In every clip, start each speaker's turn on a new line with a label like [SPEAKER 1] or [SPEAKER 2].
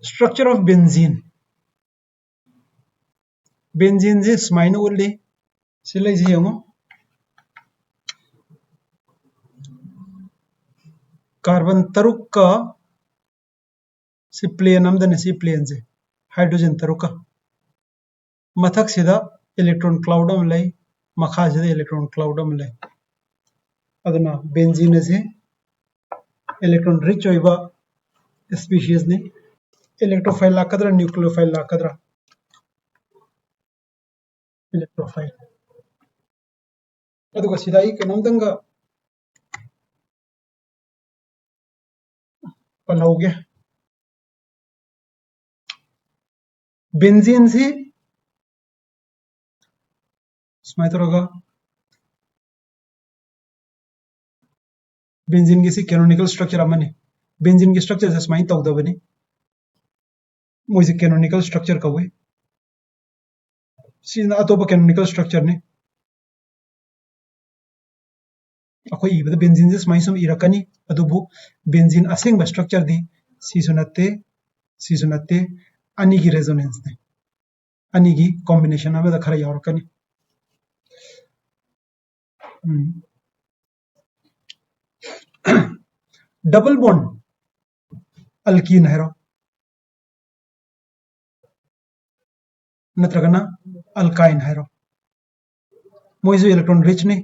[SPEAKER 1] Structure of benzene. Benzene is smine only. Sila is yung carbon taruk ka si plane amdan si plane se hydrogen taruka mathak sida electron cloud am lay makha sida electron cloud am lay aduna benzene se electron rich oiba species ne electrophile lakadra nucleophile lakadra electrophile aduga sida I kanamdanga palauge benzene se smaitoroga benzene की canonical structure amane benzene की structure से स्माइन तौदा बने मुझे canonical structure कवे सीना अतोप canonical structure ने अखोई इबद benzene से स्माइन सम इरकनी अदुबु benzene असेंग structure दी सीसुनते अनि की resonance ने अनि की combination अबे द खरा यावरकनी डबल बॉन्ड अल्कीन है नत्रगना अल्काइन है मोइजो इलेक्ट्रॉन रिच ने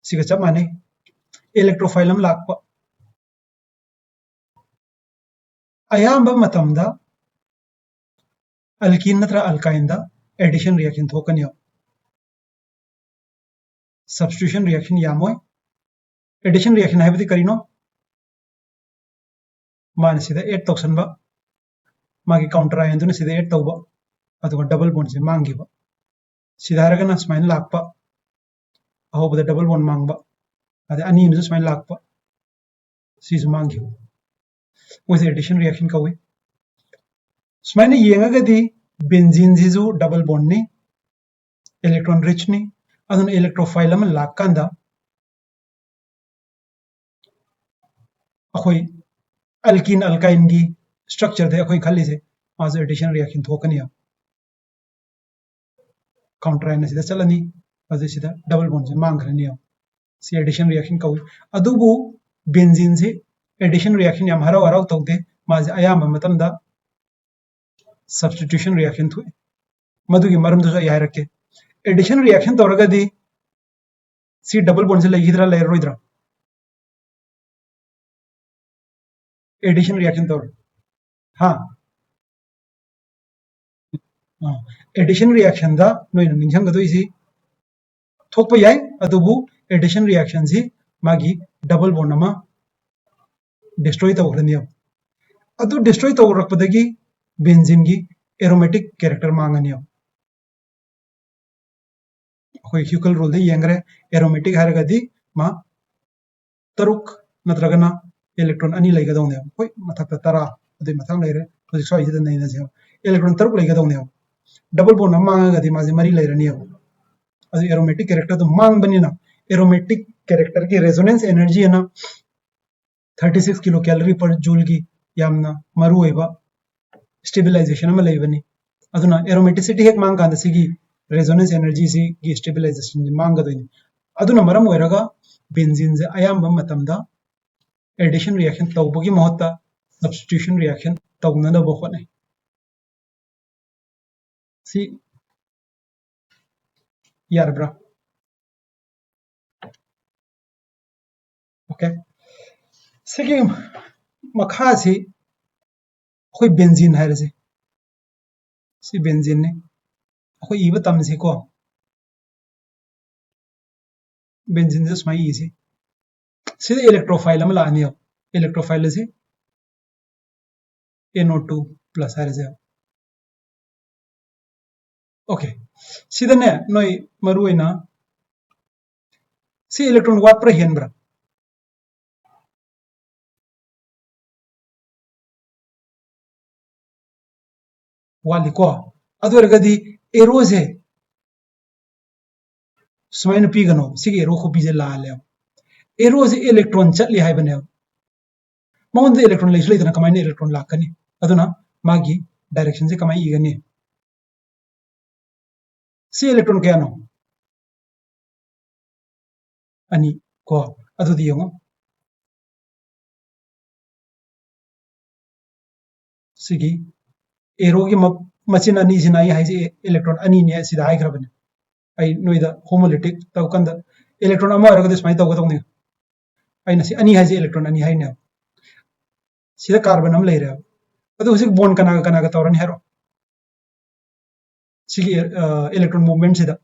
[SPEAKER 1] सिगा चप माने इलेक्ट्रोफाइलम लाकपा अयाम्बा मतमदा अल्कीन नत्र अल्काइन दा एडिशन रिएक्शन थोकनियो सब्स्टिट्यूशन रिएक्शन यामोय एडिशन रिएक्शन है बदी करिनो मान सीधा 8 तौसनबा मागी काउंटर आयन दुने सीधा 8 तौबा अथवा डबल बॉन्ड से मांगीबा सीधा रगना स्माइन लाकपा अहोबदा डबल बॉन्ड मांगबा अदे अनि इनजु स्माइन लाकपा सीजु मांगीबा मोइसे एडिशन रिएक्शन कवे स्माइन येंगगदी बेंजीन जिजु डबल बॉन्ड ने इलेक्ट्रॉन रिच ने अदुन इलेक्ट्रोफाइलम लाकंदा अखोई अल्कीन अल्काइन की स्ट्रक्चर दे अखोई खाली से आज एडिशन रिएक्शन थोकनिया काउंटर आयन सिदा चलनी अदे सिदा डबल बॉन्ड से मांगखरनिया सी एडिशन रिएक्शन कवे अदुबु बेंजीन से एडिशन रिएक्शन याम हराव हराव तौदे माजे अयाम मतमदा सब्स्टिट्यूशन रिएक्शन थोए मधुगी मरम दुसा यारके एडिशन रिएक्शन तौरगदी सी डबल बॉन्ड से लगिद्रा लेरोइद्रा एडिशन रिएक्शन तौर हाँ एडिशन रिएक्शन दा नोइन निंजंगदो इसी थोप याय अदुबु एडिशन रिएक्शन सी मागी डबल बॉन्ड अमा डिस्ट्रॉय तौरनिया अदु डिस्ट्रॉय तौरकपदगी बेंजीन की एरोमेटिक कैरेक्टर मांगनिया अखोई ह्यूकल रूल दे येंगरे एरोमेटिक हारगदी मा तरुक नत्रगना इलेक्ट्रॉन अनि लेगदौने कोई मथक तरा अदे मथंग लेरे होजिक सो इजद नैना जे इलेक्ट्रॉन तरुक लेगदौने डबल बॉन्ड मांगगदी माजे मरी लेरनी अदे एरोमेटिक कैरेक्टर तो मांग बनिना एरोमेटिक कैरेक्टर की रेजोनेंस एनर्जी है ना 36 किलो कैलोरी पर जूल की यामना मरु होइबा स्टेबलाइजेशन में लेबनी अदुना एरोमेटिसिटी हेक मांग कांद सिगी रेजोनेंस एनर्जी सी की स्टेबलाइजेशन मांगदोनी अदुना मरम होइरगा बेंजीन से अयाम मतमदा एडिशन रिएक्शन तौबगी महत्ता सब्स्टिट्यूशन रिएक्शन तौनदब होने सी यारब्रा ओके सिगी मखा से कोई बेंजीन है रसे सी बेंजीन ने कोई इब तम से को बेंजीन से स्माई इसी सीधे इलेक्ट्रोफाइल में लानी हो इलेक्ट्रोफाइल से NO2 प्लस है रसे ओके सीधे ने नोई मरुइना सी इलेक्ट्रॉन वाट पर हेनब्रा वाली को अदुरगदी एरोजे स्माइन पीगनो सिगे एरो को पीजे लाले एरोजे इलेक्ट्रॉन चटली हाइबने मौन इलेक्ट्रॉन लेस लेदना कमाइन इलेक्ट्रॉन लाकनी अदुना मागी डायरेक्शन से कमाई इगनी सी इलेक्ट्रॉन क्या नो अनि को अदुदी यंगो सिगी एरो की मचिन अनि सिना हाई इलेक्ट्रॉन अनि ने सिदा हाई खरबने आई नोइदा होमोलिटिक तौकंद इलेक्ट्रॉन अमा रगदे स्माइ तौगदौनी अइना सि अनि हाई इलेक्ट्रॉन अनि हाई ने सिदा कार्बन अम लेरे अदु हुसिक बॉन्ड कना का तौरन हेरो सिगी इलेक्ट्रॉन मूवमेंट सिदा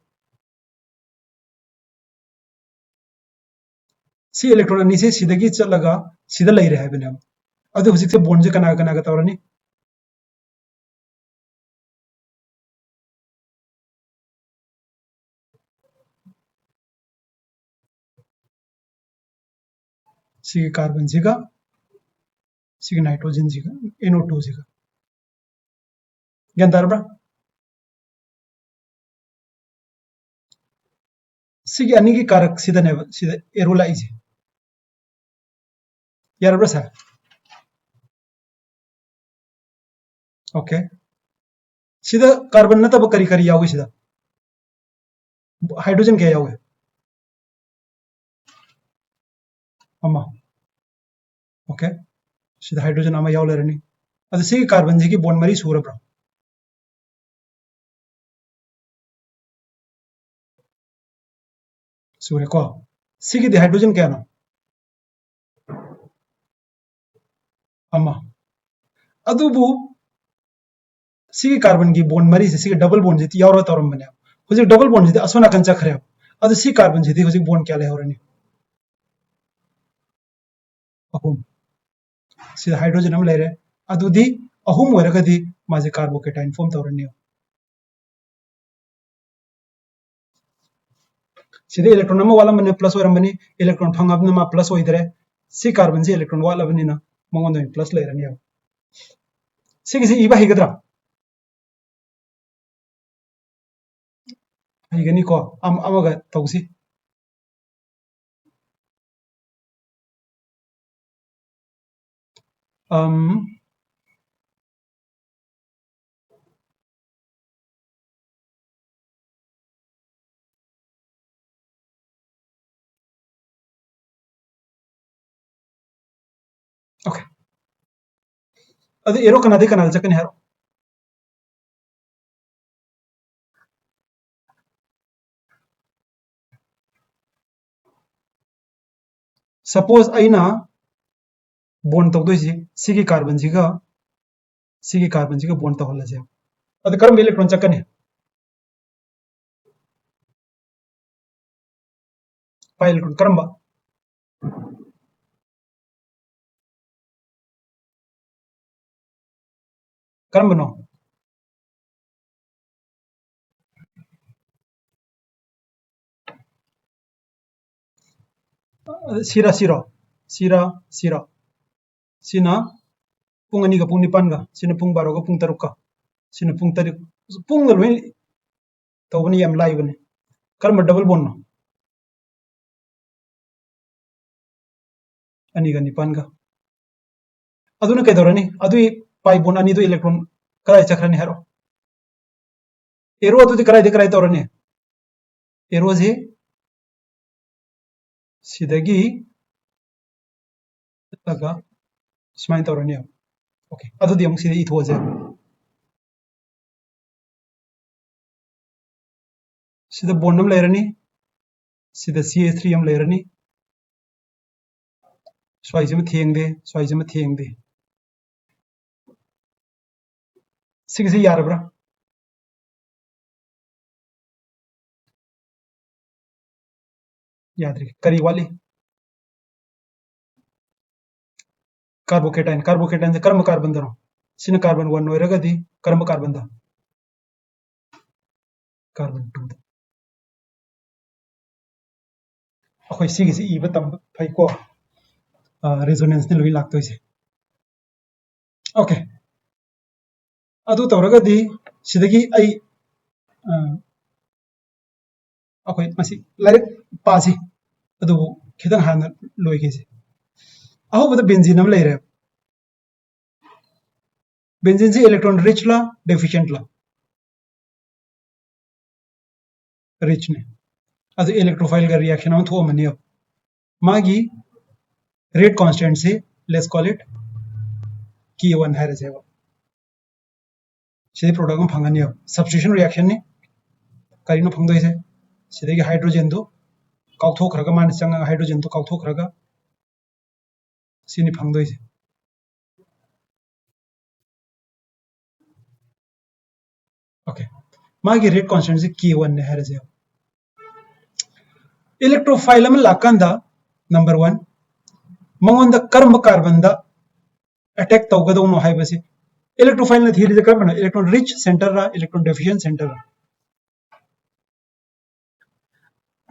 [SPEAKER 1] सी इलेक्ट्रॉन अनि से सिदगी चलगा सिदा लेरे है बने अदु हुसिक से बॉन्ड से कना का तौरनी सिगी कार्बन सिगा सिगी नाइट्रोजन सिगा NO2 सिगा ज्ञान तारब्रा सिगी अनि की कारक सिदा ने सिदा एरोलाइज यारब्रा सा ओके सिदा कार्बन न तब करी करी यावे सिदा हाइड्रोजन क्या यावे अम्मा ओके सिदा हाइड्रोजन अमा याव लेरनी अदु सिगी कार्बन सिगी बॉन्ड मरी सूरब्रा सूरे को सिगी दे हाइड्रोजन क्या नो अम्मा अदुबु सिगी कार्बन की बॉन्ड मरी से सिगी डबल बॉन्ड जिति यावरा तौरम बने हुजिक डबल बॉन्ड जिति असोना कंचा खरे अदु सी कार्बन जिति हुजिक बॉन्ड क्या ले होरनी अहुम सिदा हाइड्रोजन हम लेरे अदुदी अहुम होरगदी माजे कार्बोकेटाइन फॉर्म तौरनी सिदा इलेक्ट्रॉन अमा वाला मने प्लस होरम बनी इलेक्ट्रॉन फंगब नमा प्लस होइदरे सी कार्बन से इलेक्ट्रॉन वाला बनी ना मंगोन प्लस लेरनी सिगी से इबा हिगद्रा हिगनी को अमगा तौसी ओके अदु एरो कनादे कनाल चकने हारो सपोज अइना बॉन्ड तौदोइसी सिगी कार्बन बॉन्ड तौहलसे अदु करम इलेक्ट्रॉन चकने पाई इलेक्ट्रॉन करम करम बनो सिरा सिरा सिरा सिरा सिना पुंग अनि का पुंग निपान का सिना पुंग बारो का पुंग तरुक का सिना पुंग तरुक पुंग लोई तौबनी यम लाई बने करम डबल बॉन्ड अनि का निपान का अदुना कैदौरनी अदु पाई बॉन्ड अनि दो इलेक्ट्रॉन कदाय चक्रनी हारो एरो अदुदी कराय तौरनी एरो जे सिदगी लगा स्माइन तौरनी ओके अदुदी अमुक सिदा इथोजे सिदा बॉन्ड हम लेरनी सिदा CH3 हम लेरनी स्वाइजे में थेंगदे सिगसे यारब्रा याद रखिए करी वाली कार्बोकेटाइन से कर्म कार्बन दरो सिन कार्बन 1 होरगदी कर्म कार्बन दा कार्बन 2 अखोय सिगसे इबा तम फैको रेजोनेंस ने लोई लागतोइसे ओके अदु तौरगदी सिदगी आई अखोय मसी लाइक पासी अदु खिदंग हाना लोइगेसे अहो बद बेंजीन हम लेरे बेंजीन से इलेक्ट्रॉन रिच ला डेफिशिएंट ला रिच ने अदु इलेक्ट्रोफाइल का रिएक्शन हम थो मनी अब मागी रेट कांस्टेंट से लेट्स कॉल इट K1 है रजेवा सिदे प्रोडक्ट हम फंगनी अब सब्स्टिट्यूशन रिएक्शन ने करिनो फंगदो से सिदे की हाइड्रोजन दो काउथोखरगा मान चंगा हाइड्रोजन तो काउथोखरगा सिनि फंगदो से ओके मागी रेट कांस्टेंट से K1 ने है रजेवा इलेक्ट्रोफाइल में लाकंदा नंबर 1 मंगोंदा कर्म कार्बन दा अटैक तौगदौनो हाइबसे इलेक्ट्रोफाइल ने थीरी कर्म इलेक्ट्रॉन रिच सेंटर रा इलेक्ट्रॉन डेफिशिएंट सेंटर रा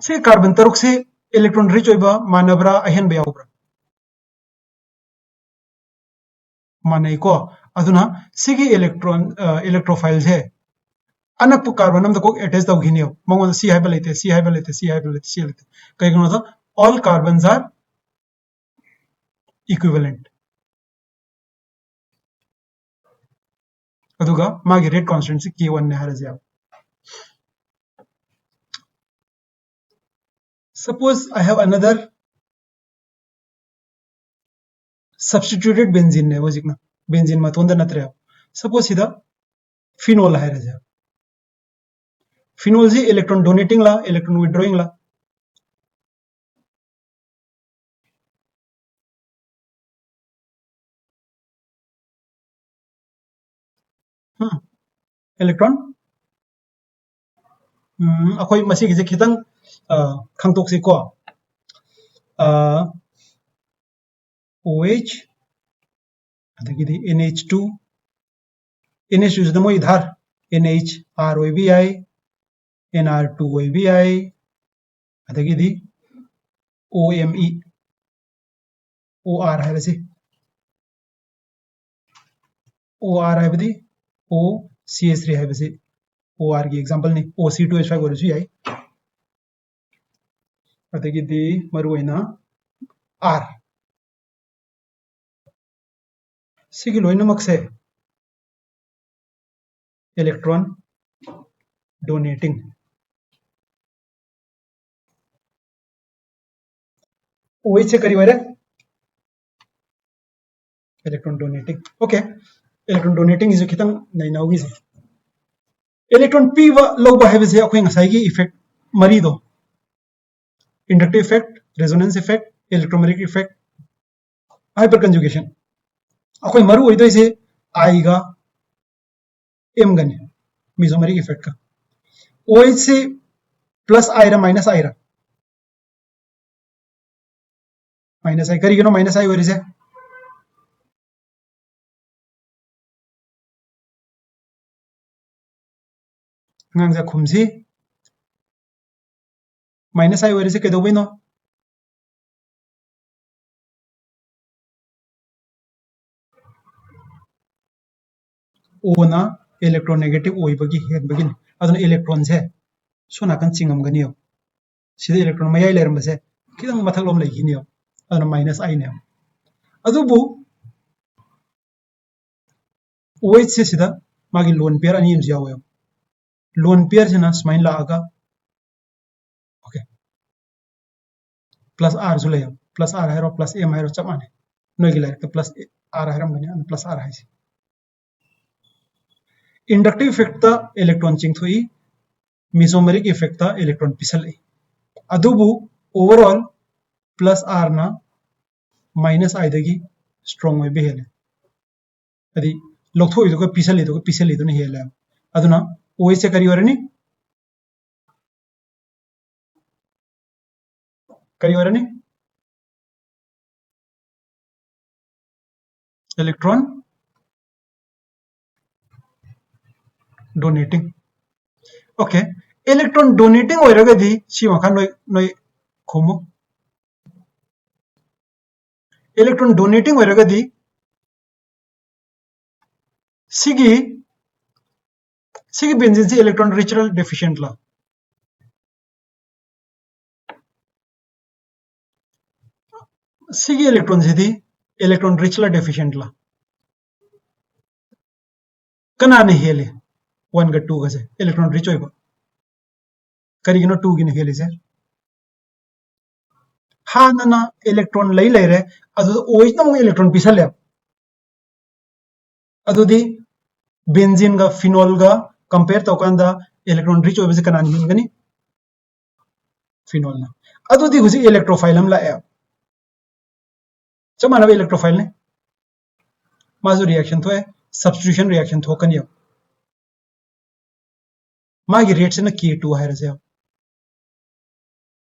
[SPEAKER 1] से कार्बन तरुक से इलेक्ट्रॉन रिच होइबा मानबरा अहन बयाउब्रा मानै को अदुना सिगी इलेक्ट्रॉन इलेक्ट्रोफाइल है अनक कार्बन नम को अटैच तौगिनियो मंगोंदा सी हाइबा लेते सी हाइबा लेते सी हाइबा लेते सी लेते कइगनो the all carbons are equivalent अदुगा मागी रेट कांस्टेंट से K1 ने हरजे अब suppose I have another substituted benzene ne wajikna benzene ma tonda natre suppose ida phenol hai raja phenol ji electron donating la electron withdrawing la electron akoi masi gi khitang khangtok se ko OH adagidi NH2 NH2 is the moi idhar NH R OBI NR2 OBI adagidi OME OR hai rasi OR hai badi OCH3 hai basi OR की example नहीं OC2H5 ओरसु याई अदगीदी मरुइना R सिगी लोइनमक से electron donating OH से करी वरे electron donating okay electron donating is खितंग नहीं नाउगी से इलेक्ट्रॉन पीवा लौबा है से अखोय ngसाई की इफेक्ट मरी दो inductive effect resonance effect electromagnetic effect hyperconjugation अखोय मरु होइदो से आई गा एम गने मेसोमेरिक इफेक्ट का OH से प्लस आइरा माइनस आई करी गनो माइनस आई वरी से ngang जा खुमसी माइनस आई वरी से केदोबिनो ओ ना इलेक्ट्रोनेगेटिव ओइबगी हेदबगी अदन इलेक्ट्रॉन से सोना कन चिंगम गनियो सिदे इलेक्ट्रॉन मयाई लेरम से किदंग मथक लोम लेगिनियो अदन माइनस आई ने अदुबु OH से सिदा मागी लोन पेयर अनि जावयो लोन पेयर से ना स्माइन लागा ओके प्लस आर जो लेयो प्लस आर हैरो प्लस एम हैरो चमाने नोगी लाइक तो प्लस आर हैरम गने प्लस आर है इंडक्टिव इफेक्ट ता इलेक्ट्रॉन चिंगथोई मेसोमेरिक इफेक्ट ता इलेक्ट्रॉन पिसल अदुबु ओवरऑल प्लस आर ना माइनस आई दगी स्ट्रांग में बेहेले अदि लोथोई तो पिसली तो हेले अदुना OH से करी वरनी electron donating okay electron donating होइरगदी सी मखा नोय खोमो इलेक्ट्रॉन डोनेटिंग होइरगदी सिगी बेंजीन से इलेक्ट्रॉन रिचरल डेफिशिएंट ला सिगी इलेक्ट्रॉन से दी इलेक्ट्रॉन रिचला डेफिशिएंट ला कनाने हेले 1 गा 2 गा से इलेक्ट्रॉन रिच होइबो करिगिनो 2 गिने हेले से हानना इलेक्ट्रॉन लई लेरे अदु ओइजना मो इलेक्ट्रॉन पिसले अदुदी बेंजीन गा फिनोल गा कंपेयर तोकांदा इलेक्ट्रॉन रिच होइबसे कनाने हिनगनी फिनोल ना अदुदी हुजी इलेक्ट्रोफाइल हम लाए चमाना इलेक्ट्रोफाइल ने माजो रिएक्शन थोए सब्स्टिट्यूशन रिएक्शन थोकनी मागी रेट से ना K2 है रसे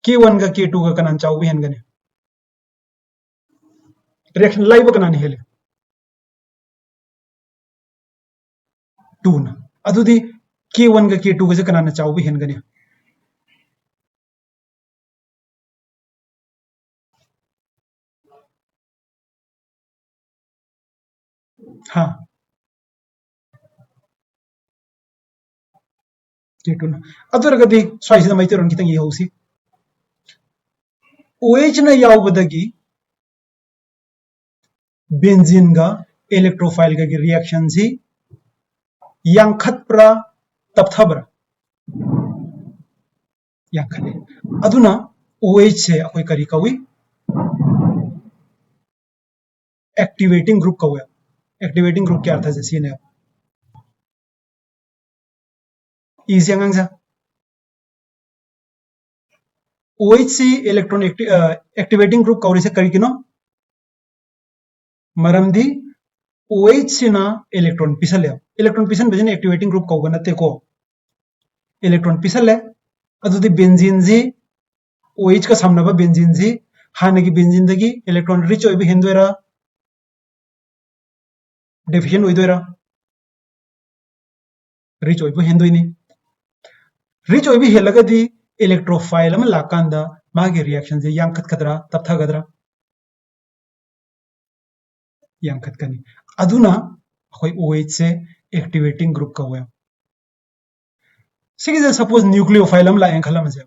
[SPEAKER 1] K1 का K2 का कनान चाउ भी हेनगने रिएक्शन लाइव कनाने हेले 2 ना अदुदी K1 का K2 का से कनान चाउ भी हेनगने हाँ K2 ना अदुरगदी स्वाइसिदा मैतेरोन कितंग ये होसी OH ना यावबदगी बेंजीन गा इलेक्ट्रोफाइल का रिएक्शन सी यांखतप्रा तपथब्रा यांखले अदुना OH से अखोय करी कवी एक्टिवेटिंग ग्रुप कवे एक्टिवेटिंग ग्रुप क्या अर्थ है सीने इजी अंगजा OH से इलेक्ट्रॉन एक्टिवेटिंग ग्रुप कवरी से करी किनो मरमदी OH सिना इलेक्ट्रॉन पिसले इलेक्ट्रॉन पिसन बजने एक्टिवेटिंग ग्रुप कौगा नते को इलेक्ट्रॉन पिसले अदुदी बेंजीन जी OH का सामनाबा बेंजीन जी हानगी benzene दगी electron rich ओइबे हेंदोरा deficient ओइदोरा rich ओइबे हेंदोइनी rich ओइबे हेलगदी electrophile अमा लाकांदा मागे रिएक्शन जे यांखत खतरा तपथगदरा यांखत कनी अदुना अखोय OH से एक्टिवेटिंग ग्रुप कवे सिगे सपोज न्यूक्लियोफाइल अमा लाएं खलम से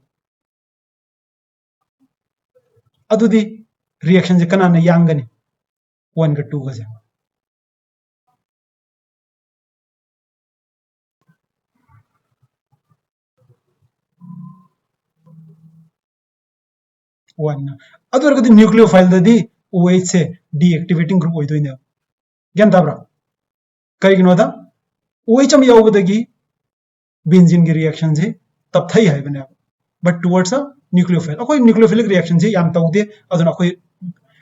[SPEAKER 1] अदुदी रिएक्शन जे कनाना यांगनी 1 का 2 का से वन अदुरगदी न्यूक्लियोफाइल ददी OH से डीएक्टिवेटिंग ग्रुप ओइदोइने ग्यान ताब्रा करिगिनोदा OH अम यावबदगी बेंजीन की रिएक्शन से तपथई है बने बट टुवर्ड्स अ न्यूक्लियोफाइल अखोय न्यूक्लियोफिलिक रिएक्शन से याम तौदे अदुना अखोय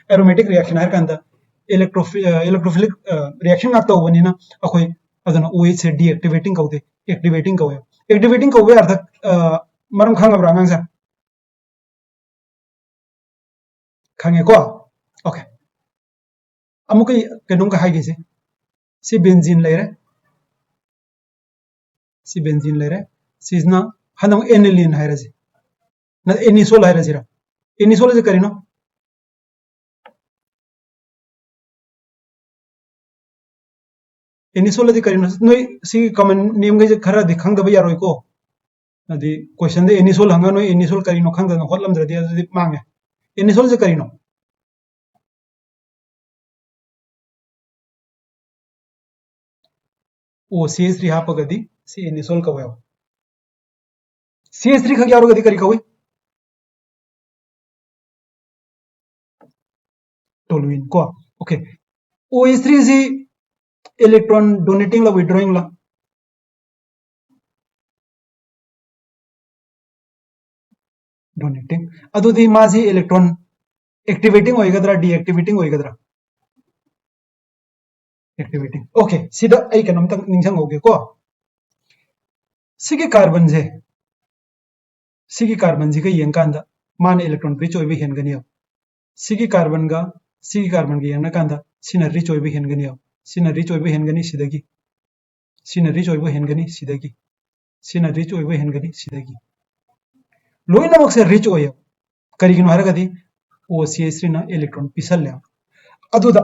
[SPEAKER 1] एरोमेटिक रिएक्शन है कंदा इलेक्ट्रोफिलिक रिएक्शन आप तौबनिना अखोय अदुना OH से डीएक्टिवेटिंग कौदे एक्टिवेटिंग कौवे अर्थ मरम खांगब्रा ngang खांगे को ओके अमुक कनुम का हाइगे से बेंजीन लेरे सी बेंजीन लेरे सिजना हनम एनिलीन हाइरजे न एनिसोल हाइरजेरा एनिसोल जे करिनो एनिसोल जे करिनो नोय सी कमन नेम गे जे खरा दिखांग दबा यारोय को अदि क्वेश्चन दे एनिसोल हंगा नोय एनिसोल करिनो खंग दन होतलम द्रदि अदि मांगे एनिसोल जे करिनो ओ CH3 हापगदी सी एनिसोल कवे CH3 खग यारो गदी करी कवे टोलुइन को ओके OH3 जी इलेक्ट्रॉन डोनेटिंग ला विड्रॉइंग ला डोनेटिंग अदुदी माजी इलेक्ट्रॉन एक्टिवेटिंग होइगदरा डीएक्टिवेटिंग होइगदरा एक्टिवेटिंग ओके सिदा आई कनम तक निंगसंग होगे को सिगे कार्बन जी का यंकांदा मान इलेक्ट्रॉन रिच ओइबे हेनगनियो सिगी कार्बन के यंगना कांदा सिना रिच ओइबे हेनगनियो सिना रिच ओइबे हेनगनी सिदगी सिना रिच ओइबे हेनगनी सिदगी सिना रिच ओइबे हेनगनी सिदगी लोइनमक से रिच ओयो करिगिनो हरगदी OCH3 ना इलेक्ट्रॉन पिसल्ले अदुदा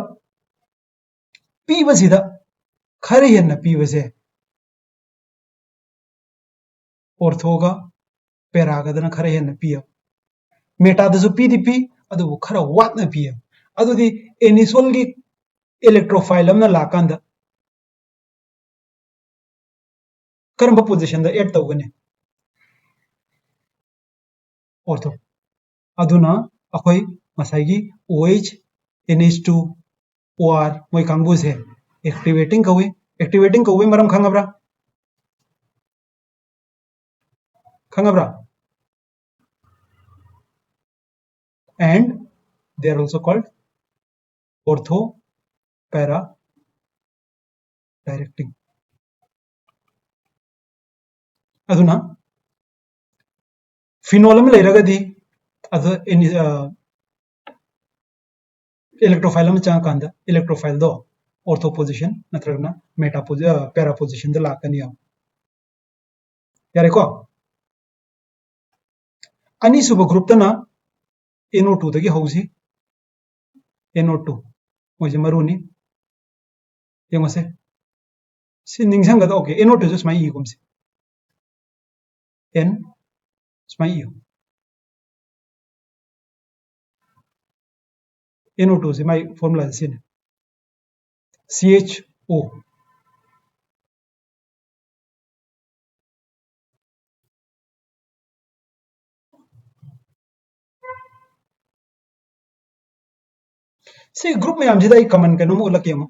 [SPEAKER 1] पीबसिदा खरे हेन पीबसे ऑर्थोगा पेरागदना खरे हेन पिय मेटादसु पीदी पी अदुबु खरा वाटना पिय अदुदी एनिसोल की इलेक्ट्रोफाइल अमना लाकांदा करम पोजिशन एड तौगने ऑर्थो अदुना अखोई मसाइगी OH NH2 OR मोय कांगबु से एक्टिवेटिंग कौवे मरम खंगब्रा and they are also called ortho para directing aduna phenol am leiragadi adu electrophile am cha kanda electrophile do ortho position natragna meta para position da lakani yare ko ani suba group tana NO2 dagi hausi NO2 moje maruni yengose si ningsanga da okay NO2 just mai igumsi N smai i NO2 से my formula sin CHO से group में आमजिदा कमन कनो मो लके मो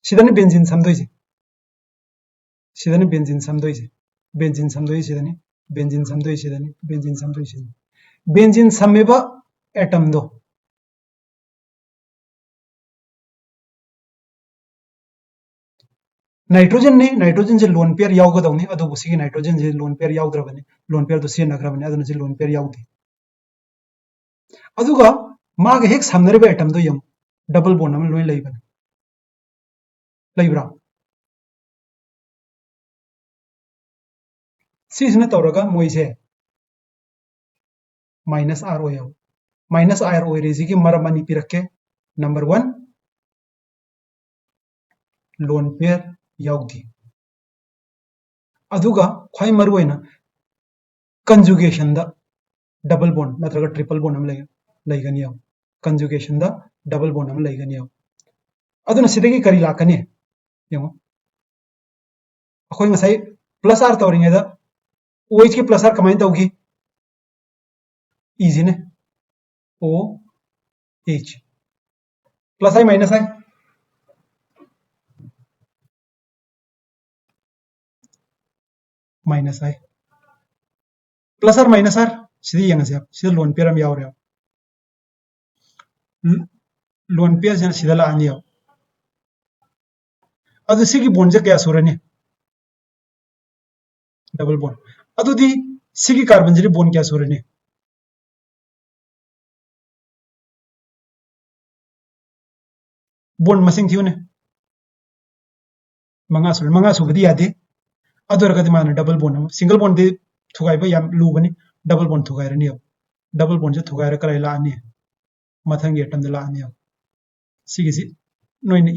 [SPEAKER 1] सिदने बेंजीन समदोइसे सिदने बेंजीन समदोइसे बेंजीन समदोइ सिदने बेंजीन समदोइ सिदने बेंजीन समदोइ सिदने बेंजीन समेबा एटम दो नाइट्रोजन से लोन पेयर यावगदौनी अदुबु सिगी नाइट्रोजन से लोन पेयर यावद्रबने लोन पेयर दो सिनग्रबने अदुन से लोन पेयर यावदे अदुगा मागे हेक समनरेबा एटम दो यम डबल बॉन्ड अम लोय लैबने लैब्रा सिसने तौरगा मोइसे माइनस आर ओयो माइनस आर ओय रेजी की मरम अनि पिरके नंबर 1 लोन पेयर यावदी अदुगा ख्वाई मरुइना कंजुगेशन दा डबल बॉन्ड नत्रगा ट्रिपल बॉन्ड अम लैगनी याव कंजुगेशन दा डबल बॉन्ड अम लैगनी याव अदुना सिदगी करी लाकनी यंगो अखोय ngасai प्लस आर तौरिङेदा OH की प्लस आर कमाइन तौगी इजी ने OH plus I minus I minus I plus R minus R सिदी यंगसे सिदा लोन पेयर अम यावरे लोन पेयर जन सिदा ला आनी याव अदु सिगी बॉन्ड जे क्या सुरने डबल बॉन्ड अदुदी सिगी कार्बन जरी बॉन्ड क्या सुरने बॉन्ड मसिंग थियो ने मंगा सुबदी यादे अदुरगदि मान डबल बॉन्ड सिंगल बॉन्ड दे थुगाइबा याम लुबनी डबल बॉन्ड थुगाइरनी अब डबल बॉन्ड से थुगाइर कराइ लानी मथंग एटम दे लानी अब सिगिसी नोइने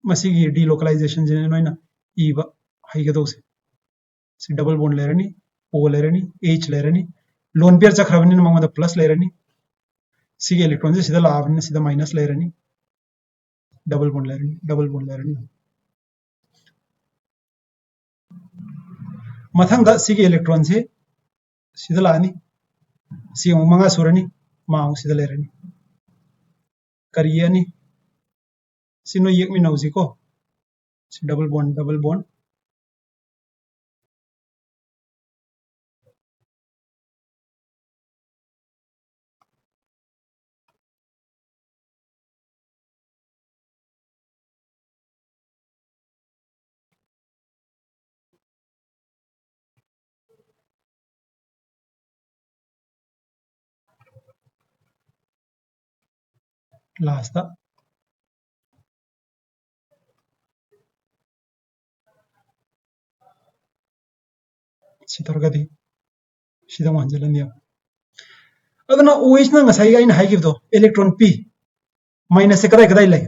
[SPEAKER 1] मसिगी डीलोकलाइजेशन जे नोइना इबा हाइगदोसे सी डबल बॉन्ड लेरनी O लेरनी H लेरनी लोन पेयर चक्रबनी मंगदा प्लस लेरनी सिगी इलेक्ट्रॉन से सीधा लावनी सीधा माइनस लेरनी डबल बॉन्ड लेरनी मथंग सिगी इलेक्ट्रॉन से सीधा लानी सी मंगा सुरनी माउ सीधा लेरनी करियनी सिनो एक में नौजी को डबल बॉन्ड लास्ट सितरगदी सिदा wanjalani aduna OH na ngasai ga ina haigibdo electron p minus se kadai lai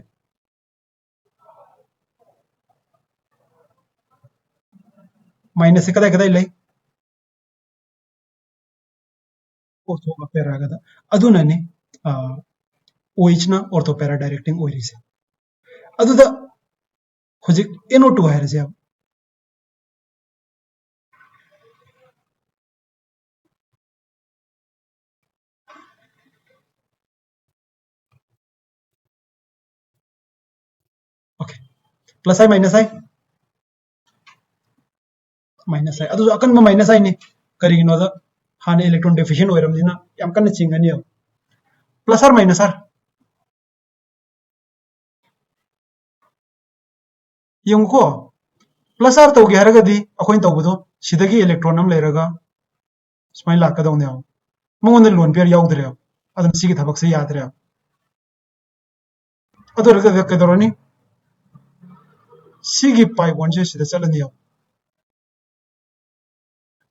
[SPEAKER 1] minus se kadai lai ortho para gada aduna ne OH na ortho para directing oirise aduda hojik NO2 hairase plus I minus I अदु अकन minus आई ने करिगिनो दा हाने electron deficient ओइरमदिना याम कन चिंगनी plus R minus R यंको प्लस आर तौगे हरगदी अखोइन तौबदो सिदगी इलेक्ट्रॉन अम लेरगा स्माइल लाकदौने मंगोन लोन पेयर याउद्रे अदन सिगी थबक से याद्रे अदो रगद कदरनी सिगी पाई वन से सिदा चलनी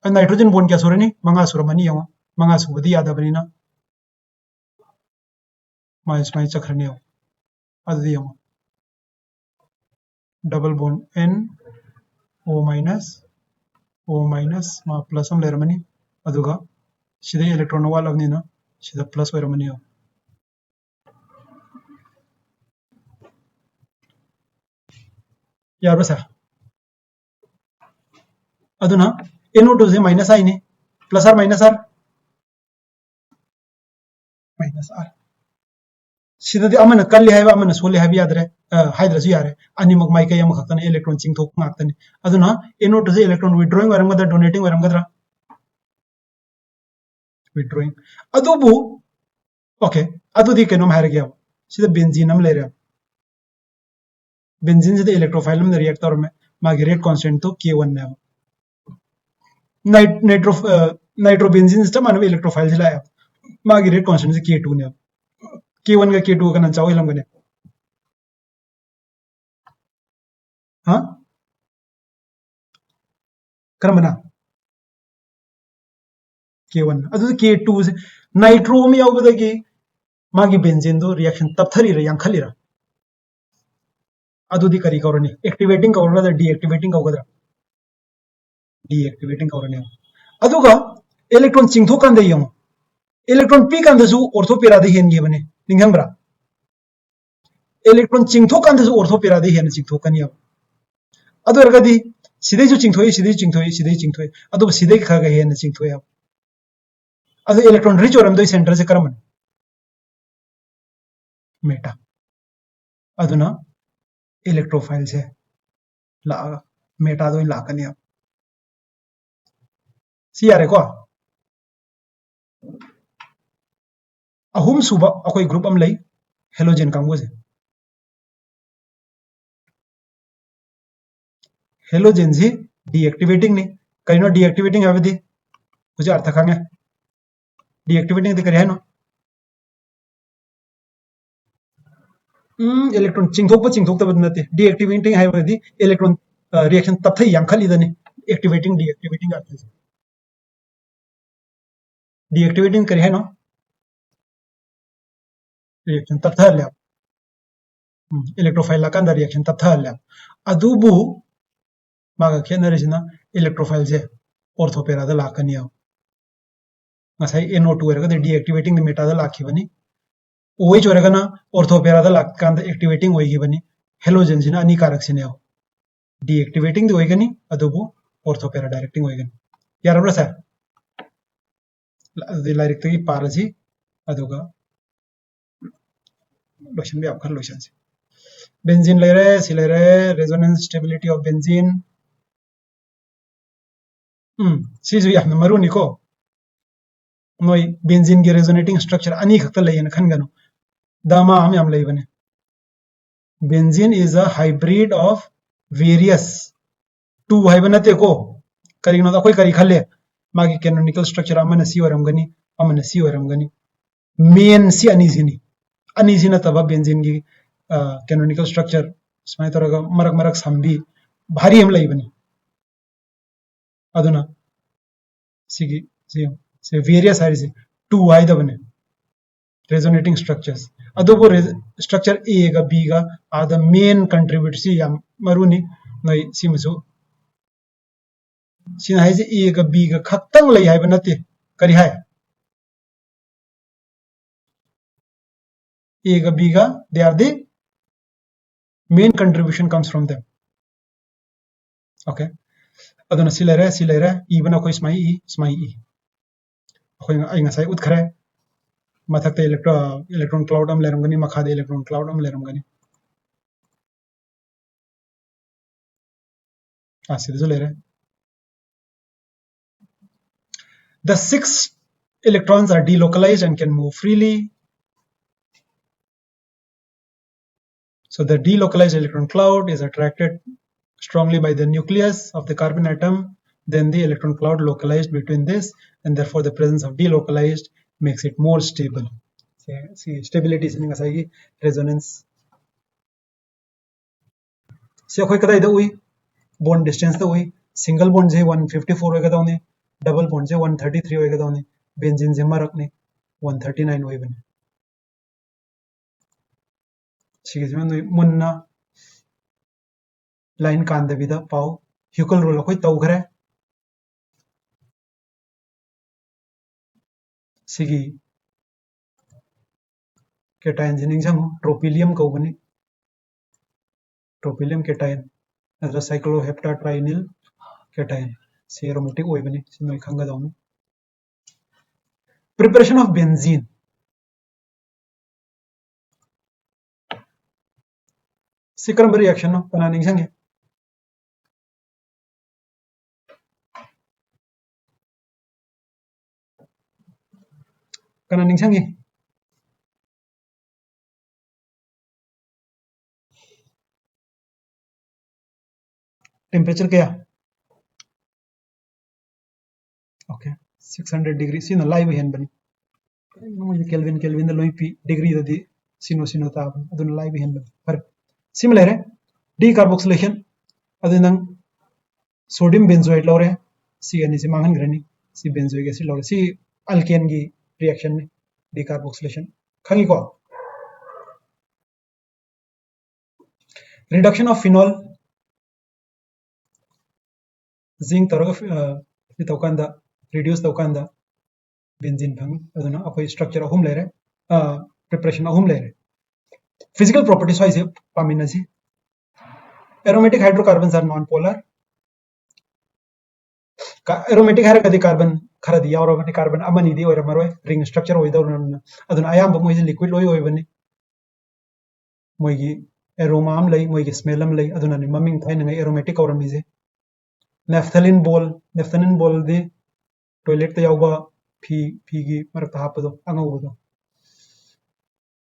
[SPEAKER 1] नाइट्रोजन बोन क्या सुरनी मंगा सुरमनी यंग मंगा सुबदी यादबनीना माय स्माइल चक्रनी अदि young double bond n o minus मा प्लस हम लेरमनी अदुगा सिदे इलेक्ट्रॉन वालबनीना सिदा प्लस ओइरमनी यार सर अदुना NO2 से माइनस आई ने प्लस आर माइनस आर सिददी अमन कल्ली हाइबा अमन सोले हाइबा यादरे हाइद्रसु यारे अनिमक माइकय अम खतन इलेक्ट्रॉन चिंगथोक माक्तनी अदुना NO2 से इलेक्ट्रॉन विड्रॉइंग वरमगदा डोनेटिंग वरमगदा विड्रॉइंग अदुबु ओके अदुदी केनोम हाइरगे सिदा बेंजीन अम लेरे बेंजीन से इलेक्ट्रोफाइल में रिएक्ट तौर में मागी रेट कांस्टेंट तो K1 ने नाइट्रोबेंजीन सिस्टम मानव इलेक्ट्रोफाइल से लाया मागी रेट कांस्टेंट से K2 ने K1 का K2 का नंचाव इलमगने हाँ करमना K1 अदु K2 से नाइट्रो में यावबदगी मागी बेंजीन दो रिएक्शन तपथरीरा यांखलीरा अदुदी करी कौरनी एक्टिवेटिंग कौरगदा डीएक्टिवेटिंग कौगदरा डीएक्टिवेटिंग कौरनी अदुगा इलेक्ट्रॉन चिंगथो कांदे यंग इलेक्ट्रॉन पी कांदसु ऑर्थोपेरा दे हेनगे बने निंगंब्रा इलेक्ट्रॉन चिंगथो कांदसु ऑर्थोपेरा दे हेन चिंगथो कनिया अदु रगदी सिदे जो चिंगथोय अदु सिदे खगा हेन चिंगथोय अदु इलेक्ट्रॉन रिच ओरम दो सेंटर से करमन मेटा अदुना इलेक्ट्रोफाइल से ला मेटा दो लाकनिया सी यारे को अहुम सुबा अकोई ग्रुप अम लई हेलोजन कांगो से हेलोजन जी डीएक्टिवेटिंग ने करिनो डीएक्टिवेटिंग हवदी मुझे अर्थ खांगे डीएक्टिवेटिंग ते करे है नो इलेक्ट्रॉन चिंगथोक तब नते डीएक्टिवेटिंग हवदी इलेक्ट्रॉन रिएक्शन तथै यांखली दने एक्टिवेटिंग डीएक्टिवेटिंग अर्थ से डीएक्टिवेटिंग करे है नो रिएक्शन तथल इलेक्ट्रोफाइल लाकांदा रिएक्शन तथल अदुबु मागा खेनरिसिना इलेक्ट्रोफाइल से ऑर्थोपेरा दा लाकनिया ngasai NO2 erga deactivating the meta da lakhibani OH organa orthopera da lakkanda activating oigibani halogen sina ani karak sine deactivating the oigani adubu orthopera directing oigani yarabra sir the direct ki parasi aduga lotion bi apkar lotion se benzene lere silere resonance stability of benzene sizu yahna maruni ko noi benzene के resonating structure ani khakta layena khangano dama am yam laybane benzene is a hybrid of various two hybrid ko karino da koi kari khalle magi canonical structure amana si waramgani amana si waramgani main si ani sina taba benzene की canonical structure smai toraga marak sambi bhari am laybane aduna sigi से various है to आइद बने resonating structures अदोबो structure ए गा B गा आद main contribute सी या मरुनी नै सिमसु सिना हाइजे ए गा बी गा खत्तंग लै हाइबा नते करि हाय ए गा बी गा they are the main contribution comes from them okay अदना सिलेरे इबना कोई स्माई ई अखोई ngasai utkhare mathakte electron cloud am lerangani makhade electron cloud am lerangani सिदसु ले रहे the 6 electrons are delocalized and can move freely. So the delocalized electron cloud is attracted strongly by the nucleus of the carbon atom. Then the electron cloud localized between this, and therefore the presence of delocalized makes it more stable. See, stability is resonance. See, bond distance single bond is 154 double bond is 133 benzene is 139 मुन्ना line कांदबीदा पाओ Huckel rule अखोई तौखरे सिगी cation जिनिंग जंग tropylium कौबनी tropylium cation अदर साइक्लोहेप्टाट्राइनिल केटायन से एरोमेटिक ओइबनी सिनोय खंगदाउन प्रिपरेशन ऑफ बेंजीन सिकरम रिएक्शन नो पना निंगसंगे कना निंगसंगे टेम्परेचर क्या ओके 600 डिग्री सिनो लाइव हेन बनी मुझे केल्विन द लोई पी डिग्री ददी सिनो ताब अदुन लाइव हेन बनी पर सिमिलर है डीकार्बोक्सिलेशन अदुनंग सोडियम बेंजोएट लौरे सी अनि से मांगन ग्रनी सी बेंजोइक एसिड लौरे सी अल्केन की रिएक्शन ने डीकार्बोक्सिलेशन खंगी को रिडक्शन ऑफ फिनॉल जिंक तरग फितौकांदा रिड्यूस तौकांदा बेंजीन फंग अदुना अखोई स्ट्रक्चर अहुम लेरे प्रिपरेशन अहुम लेरे फिजिकल प्रॉपर्टीज वाइज पामिनसी aromatic hydrocarbons are non polar aromatic hydrocarbon carbon खरदी यावरबनी कार्बन अमनी दी ओइर मरोय रिंग स्ट्रक्चर ओइदौरन अदुना अयाम मोइज लिक्विड लोय ओइबनी मोइगी एरोमा अम लई मोइगी स्मेल अम लई अदुना नि ममिंग थाइन एरोमेटिक औरमीजे नेफ्थलीन बॉल दी टॉयलेट ते यावबा फी की मरक हापदो अंगौबदो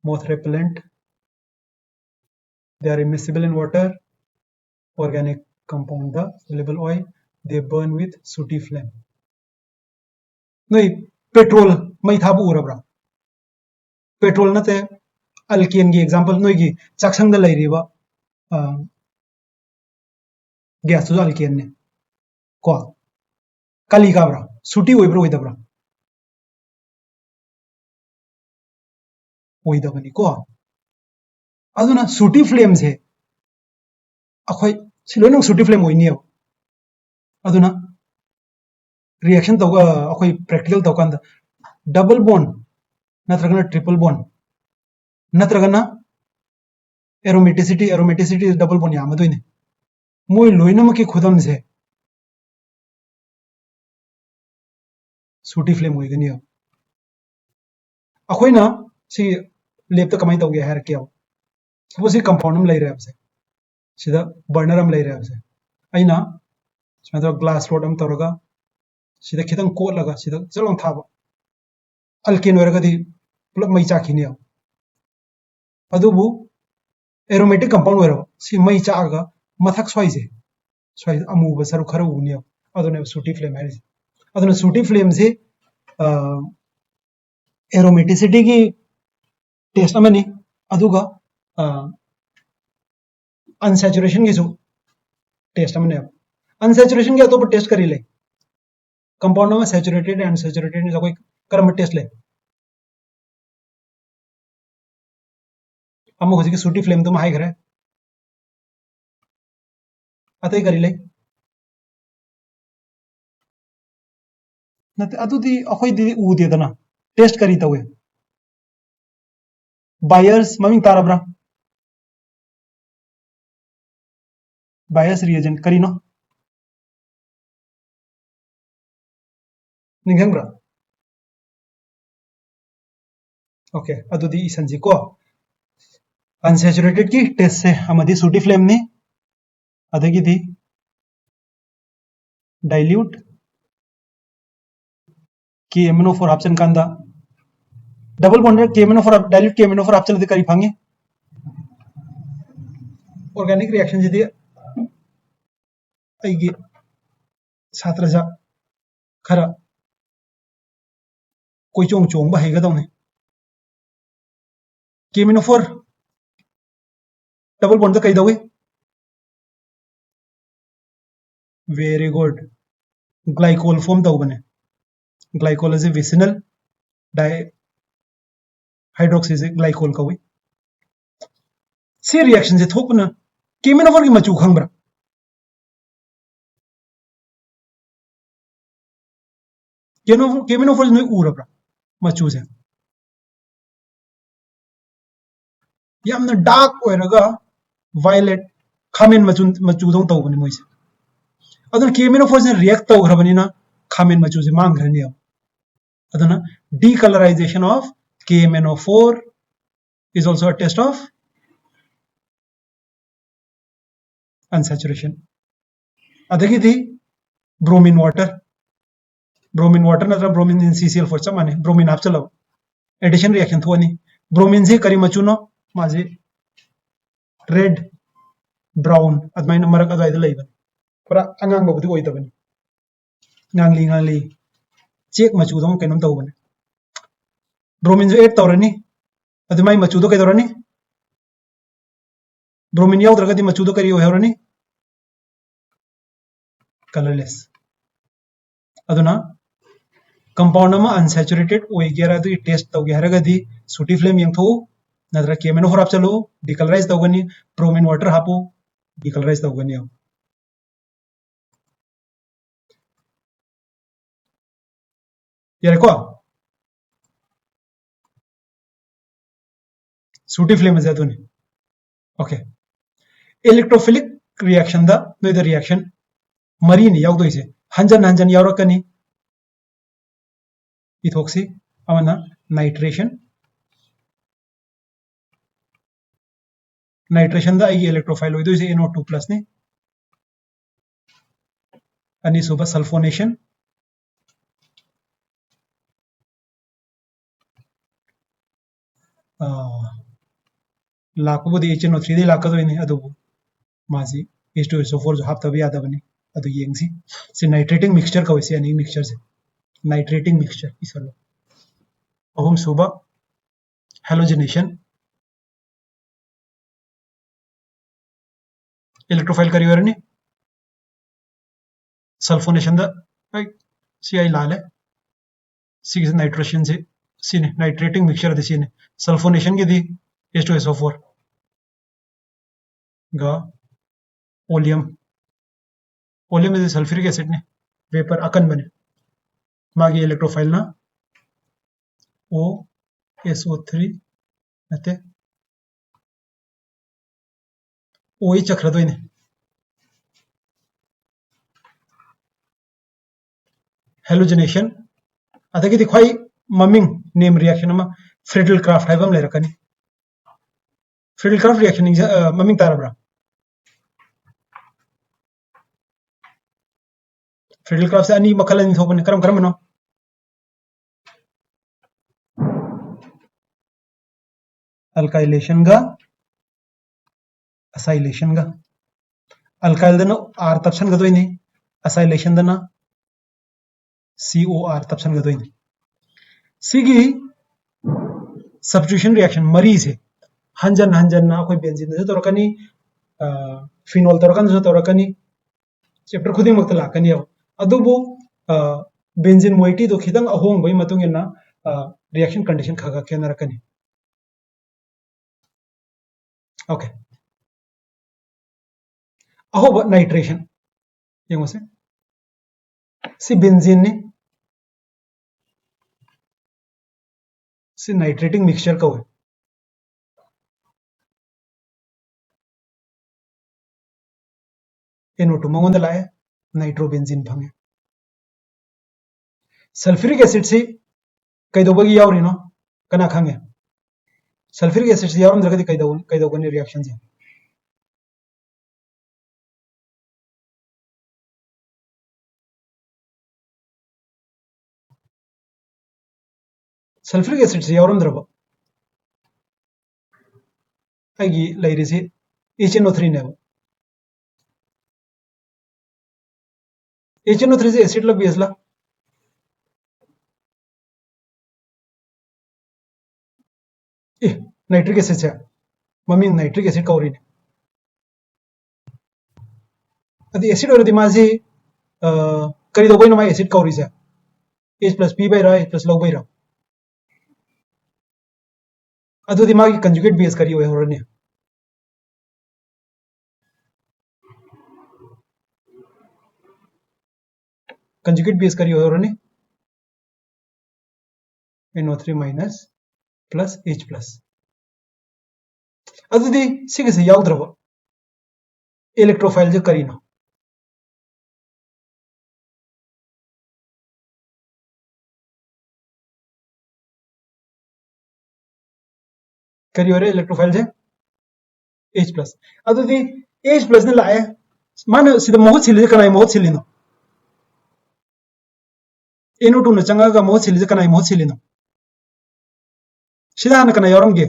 [SPEAKER 1] moth repellent they are immiscible in water organic compound the soluble oil they burn with sooty flame नहीं पेट्रोल मई थाबू उरब्रा पेट्रोल नते अल्केन की एग्जांपल नोई की चाक्संग द लैरिबा गैस तो अल्केन ने को काली काब्रा सूटी ओइब्रो ओइदब्रा ओइदबनी को अदुना सूटी फ्लेम से अखोई सिलोइनो सूटी फ्लेम ओइनियो अदुना रिएक्शन तो अखोई प्रैक्टिकल तो कंद डबल बॉन्ड नत्रगना ट्रिपल बॉन्ड नत्रगना एरोमेटिसिटी डबल बॉन्ड यामदोइने मोइ लोइनम के खुदम से सूटी फ्लेम ओइगनियो अखोइना सी लेप कमाई तौगे है क्या सपोज कंपाउंड में लेरे आपसे सिदा बर्नर में लेरे आपसे अइना सिदा ग्लास रोड हम तौरगा सिदा खितंग कोट लगा सिदा चलों थाबा अल्केन ओरगदी पुलप मई चाखिनियो अदुबु एरोमेटिक कंपाउंड ओरब सि मई चागा मथक स्वाई अमूब सरु खरु उनियो अदुने सूटी फ्लेम है अदुने सूटी फ्लेम से एरोमेटिसिटी की टेस्ट अमनी अदुगा अनसैचुरेशन की टेस्ट अमने अनसैचुरेशन के तो टेस्ट करी ले कंपाउंड में सैचुरेटेड अनसैचुरेटेड ने कोई कर्म टेस्ट ले हम होसी की सूटी फ्लेम तो हाई करे अतई करी ले नते अदुदी अखोई दी उदेदना टेस्ट करी तवे बायर्स ममिंग तारब्रा बायर्स रिएजेंट करीनो निंगंब्रा ओके अदुदी इसंजी को अनसैचुरेटेड की टेस्ट से हमदी सूटी फ्लेम ने अदगी दी dilute KMnO4 hapchen kanda double bond KMnO4 dilute KMnO4 hapchen de kari phange organic reaction jidi aigi satraja khara koi chong chong ba hega dawne KMnO4 double bond da kai dawi very good glycol form tawbane glycol is a vicinal dihydroxy is a glycol kawi से reaction je thokna KMnO4 ki machu khangbra KMnO4 noi urabra machu se yamna dark oiraga violet khamen machu dong tawbani moise aduna KMnO4 se react tawgrabani na khamen machu se mangrani aduna decolorization of KMnO4 is also a test of unsaturation adagidi bromine water natra bromine in CCl4 chamane bromine hapchalo addition reaction thoni bromine se kari machu no maji red brown admaina marak adai laiba pura angang babudi oidabani ngangli check machu dong kenom tawbani bromine jo add tawrani adumai machu do kaidorani bromine yawdragadi machu do kari hoyorani colorless aduna compound ama unsaturated oigera du test tawge haragadi sooty flame yangtho nadra KMnO4 hapchalo decolorize tawgani bromine water hapo decolorize tawgani yare ko sooty flame is aduni okay electrophilic reaction da no the reaction marine yawdo ise hanjan yawrakani ethoxy amana nitration da ai electrophile oido ise NO2 plus ne ani suba sulfonation lakubudi HNO3 de lakadoi adubu maji H2SO4 jo hapta bi adabani adu yengsi se nitrating mixture ka wese ani mixture se nitrating mixture isalo ahum suba halogenation electrophile kariyorani sulfonation da ai CI lale C is nitration se sine nitrating mixture de sine sulfonation ke di H2SO4 ga oleum is sulfuric acid ne vapor akan bane magi electrophile na OSO3 nate OE chakra doine halogenation adagi dikhai maming name reaction ama Friedel-Crafts haibam lerakani Friedel-Crafts reaction maming tarabra Friedel-Crafts ani makhalani thokani karam no alkylation ga acylation ga alkyl dana R tapsan ga doine acylation dana COR tapsan ga doine sigi substitution reaction mari se hanjan na koi benzene se torakani phenol torakan se torakani chapter khuding makta lakani adubu benzene moiety do khidang ahong bai matung na reaction condition khaga khena rakani okay ahoba nitration yengose si benzene ne si nitrating mixture ka hoy NO2 mangonda lae nitrobenzene bhange sulfuric acid se kaidobagi yawri no kana khange sulfuric acid se yawram dragadi kaidogani reaction je sulphuric acid से यावरमद्रब आइगी लेरिसे HNO3 ने HNO3 से acid ला base ला nitric acid से ममिंग nitric acid कौरी अदि acid ओरदि माजी करी दो मा एसिड कौरी से H plus P by H plus log by ra अदुदि मागी कंजुगेट बेस करी होय होरने कंजुगेट बेस करी होय होरने NO3 minus plus H plus अदुदि सिगे से यावद्रब इलेक्ट्रोफाइल जे करीना करी होरे इलेक्ट्रोफाइल जे H plus अदुदि H plus ने लाए मान सिदा मोहत सिले कनाय मोहत सिलिनो NO2 न चंगा मोहत सिले कनाय मोहत सिलिनो सिदा न कनाय यावरम गे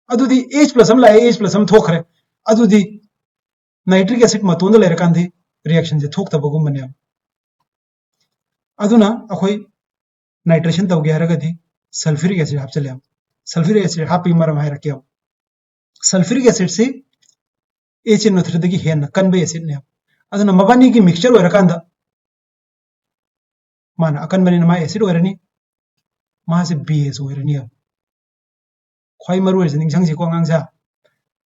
[SPEAKER 1] अदुदि H plus हम लाए H plus हम थोखरे अदुदि नाइट्रिक एसिड मतोंद लेर कांदि रिएक्शन जे थोक्तबगुम बने अदुना अखोय नाइट्रेशन तौगे हरगदि सल्फ्यूरिक एसिड हापचले सल्फ्यूरिक एसिड हापी मरम हायरके सल्फ्यूरिक एसिड से HNO3 दगी हेन कनबे एसिड ने अदुना मबानी की मिक्सचर होरकांदा माना अकन बनी मा एसिड होरनी मा से बेस होरनी ख्वाई मरु होरसे निंगसंग से को अंगांगसा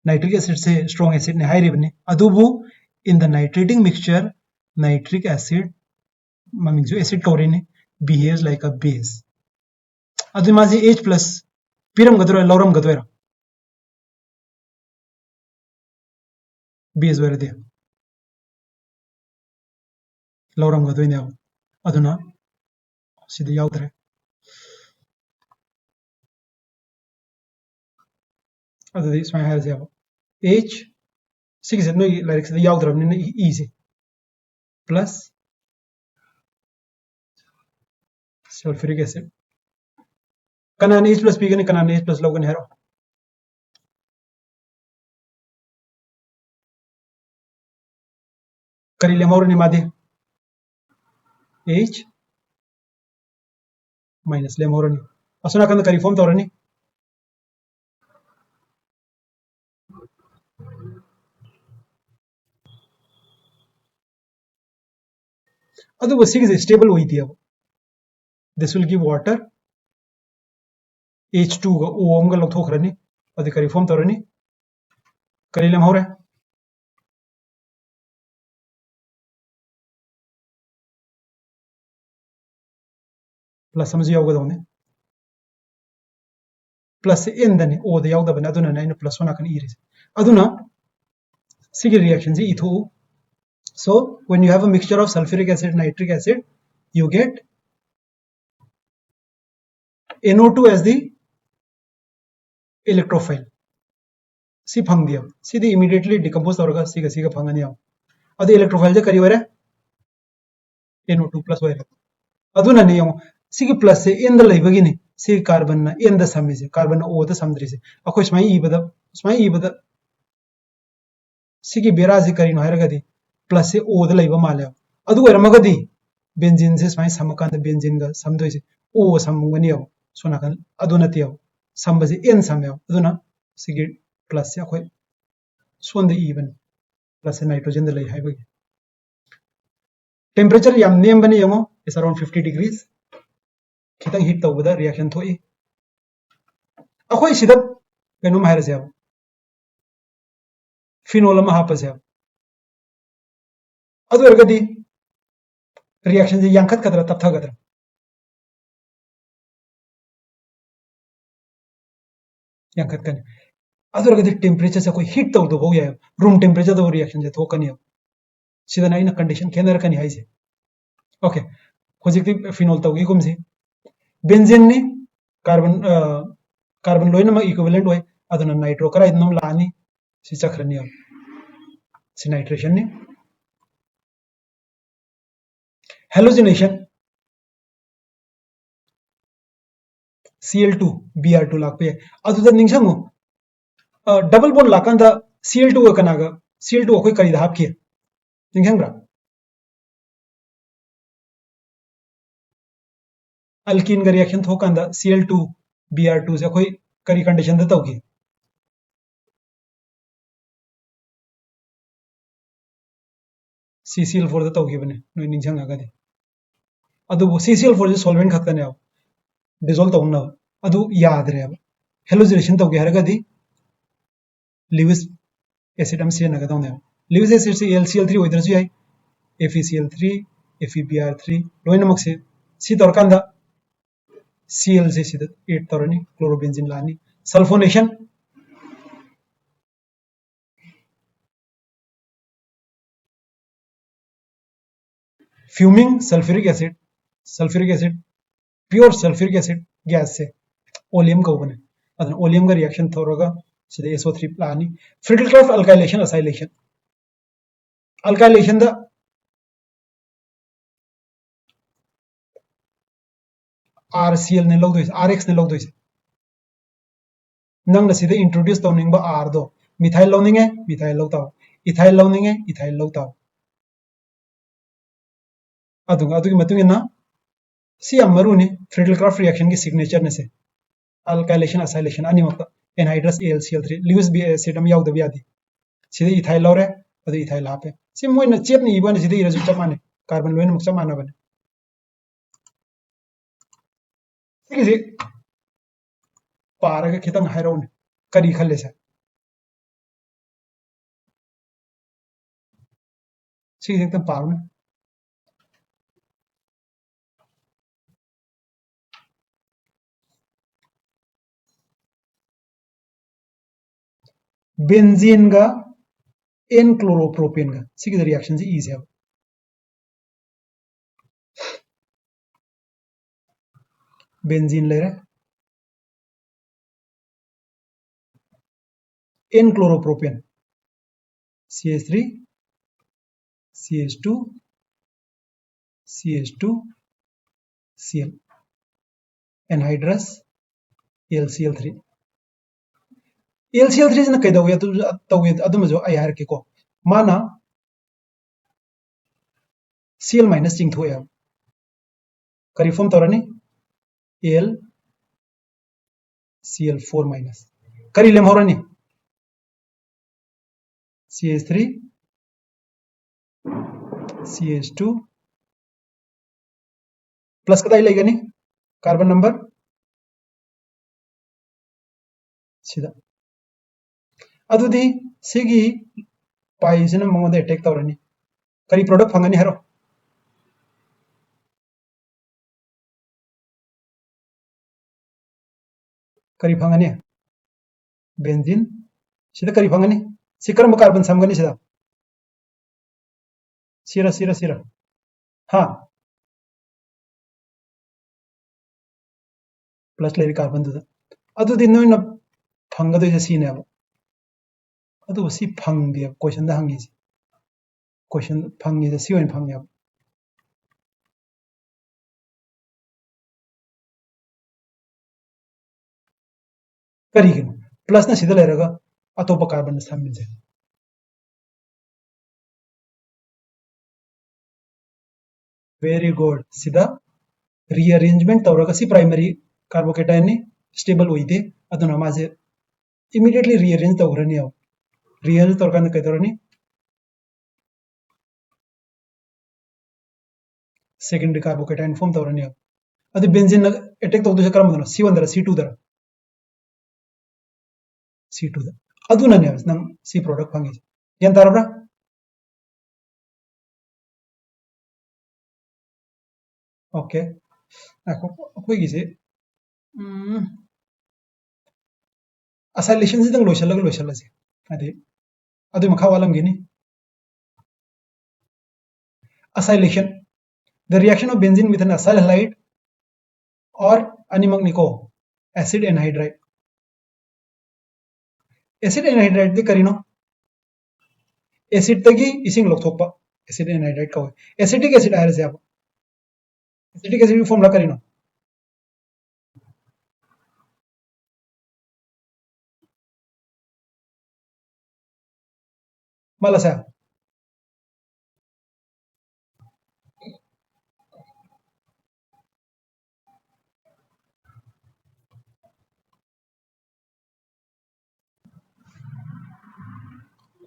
[SPEAKER 1] नाइट्रिक एसिड से स्ट्रॉन्ग एसिड ने हाइरिबनी अदुबु in the nitrating mixture nitric acid ममिंगसु एसिड कौरिनी बिहेव्स लाइक अ बेस अदु माजी H plus पिरम गदरो लौरम गदोरा बेस वरदे लौरम गदोइने अदुना सिदा यावद्रे अदुदि स्वाय हायसे H सिगे नो लाइक सिदा यावद्रबनी E से प्लस सल्फ्यूरिक एसिड कनाने H plus पीगने कनाने H plus लोगने हेरो करी लेमौर ने मादे H minus लेमौर ने असुना कंद करी फॉर्म तौरनी अदु सिगे स्टेबल होई थी अब this will give water H2 ga O amga lawthokhrani adi kari form tawrani kari lem hore plus samji yawga dawne plus n dani O da yawda bana aduna na plus 1 akan iris aduna sige reaction ji itho so when you have a mixture of sulfuric acid nitric acid you get NO2 as the electrophile सी फंग दिया सीधी immediately decompose होगा सीगा फंगनी आओ अदे electrophile जे करी वरे NO2 plus वरे अदुना ने यो सीगी plus से एन द लैबगिनी सी कार्बन ना एन द समी से कार्बन ओ द समद्री से अखो स्माई इबद सीगी बेरा से करी नो हरगदी प्लस से ओ द लैब माले अदु वरमगदी बेंजीन से स्माई समकांद बेंजीन ग समदोइ से ओ समगनी आओ सोनाकन अदुना तियो समबसे एन समयो अदुना सीगी प्लस से अखोय सोन द इवन प्लस नाइट्रोजन द लै हाइबगी टेम्परेचर याम नेम बने यमो इस अराउंड 50 डिग्रीज खितंग हीट तौबदा रिएक्शन थोई अखोय सिदा कनो माइरसे अब फिनोल अमा हापसे अदु अरगदी रिएक्शन जे यांखत कदरा तपथा गदरा यांखत कन अदु अरगदी टेम्परेचर से कोई हीट तौदो हो गया रूम टेम्परेचर दो रिएक्शन जे थोकनी सिदा नाइन कंडीशन केनर कनी हाइसे ओके होजिकति फिनोल तौगी गुमसे बेंजीन ने कार्बन लोइनम इक्विवेलेंट होय अदुना नाइट्रोक्राइड नम लानी सि चक्रनी सि नाइट्रेशन ने halogenation Cl2 Br2 lakpe aduda ningsangu double bond lakanda Cl2 ga kanaga Cl2 akoi kari da hapki ningsangra alkene ga reaction thokanda Cl2 Br2 se akoi kari condition da tawgi CCl4 da tawgi bane noi ningsang agadi adu CCl4 je solvent khaktane ab dissolve tawna adu yaadre ab hallucination tawgi haragadi Lewis acid am CN ga tawne Lewis acid se LCl3 oidrasu yai FeCl3 FeBr3 loinamak se si torkanda Cl se sida 8 torani chlorobenzene lani sulfonation fuming sulfuric acid pure sulfuric acid gas se oleum ka bane adana oleum ga reaction thoraga sida SO3 lani Friedel-Crafts alkylation acylation alkylation da RCl ne logdois RX ne logdois nang na sida introduce tawning ba R do methyl lawninge methyl lawtaw ethyl lawninge ethyl lawtaw adugi matungina si amaruni Friedel-Crafts reaction ki signature ne se alkylation acylation animakta anhydrous AlCl3 Lewis acid am yawda biadi sida ethyl lawre adu ethyl hape si moina chep ni ibane sida irasu chamane carbon loin muksa mana bane sigi पारग खितंग हायरौन करी खल्ले से सिगी एकदम पार में benzene का N chloropropane का सिगी reaction से easy है benzene ले रहे N chloropropan CH3 CH2 CH2 Cl anhydrous AlCl3 AlCl3 na kaidaw ya tawid adum jo ai har ke ko mana Cl minus ching thoya kari form torani Al Cl4 minus kari lem horani CH3 CH2 plus kadai laigani carbon number sida adudi sigi pi sina mangode attack tawrani kari product fangani haro kari fangani benzene sida kari fangani सिकरम carbon समगनी सिदा सिरा हाँ plus ले carbon दुदा अदु दिन नोइन फंगदो जे सीने अब अदु सी फंग दिया क्वेश्चन दा हंगी क्वेश्चन फंगी जे सी ओइन फंग अब करिगन प्लस ना सिदा लेरगा अतोप कार्बन सम्मिल वेरी गुड सिदा रीअरेंजमेंट तौरगा सी प्राइमरी कार्बोकेटाइन ने स्टेबल होइदे अदुना माजे इमीडिएटली रीअरेंज तौरनी अब रीअरेंज तौरका कइतरनी सेकेंडरी कार्बोकेटाइन फॉर्म तौरनी अब अदु बेंजीन अटैक तौदु क्रम दनो C1 there C2 there C2 there aduna ne nang si product fangi yan tarabra okay ako gise acylation si dang loishala se adu makha walam gini acylation the reaction of benzene with an acyl halide or animak niko acid anhydride acid anhydride de karino acid tagi ising lokthokpa acid anhydride ka acetic acid ayre se ab acetic acid form la karino malasa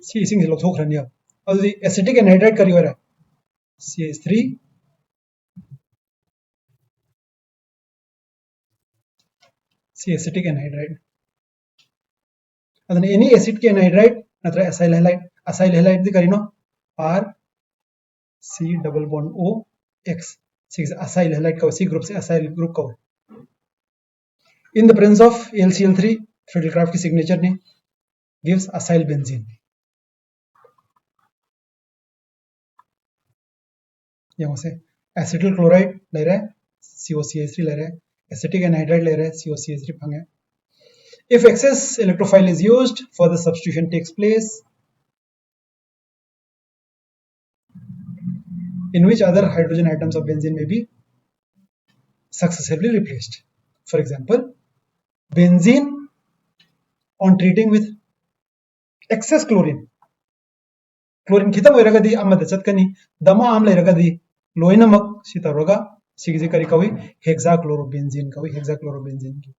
[SPEAKER 1] si ising lo thok rania adi acetic anhydride kari wara CH3 C acetic anhydride adana any acid ke anhydride natra acyl halide di karino R C double bond O X 6 acyl halide ka C group se acyl group ka in the presence of AlCl3 Friedel-Crafts की signature ने gives acyl benzene यहाँ से acetyl chloride ले रहा है COCH3 ले रहा है acetic anhydride ले रहा है COCH3 fungi if excess electrophile is used further substitution takes place in which other hydrogen atoms of benzene may be successively replaced. For example, benzene on treating with excess chlorine खितम होइरगदी अमद चतकनी दमा आम लेरगदी लोइनमक सि तौरगा सिगिजे करी कवी हेक्साक्लोरोबेंजीन कवी हेक्साक्लोरोबेंजीन की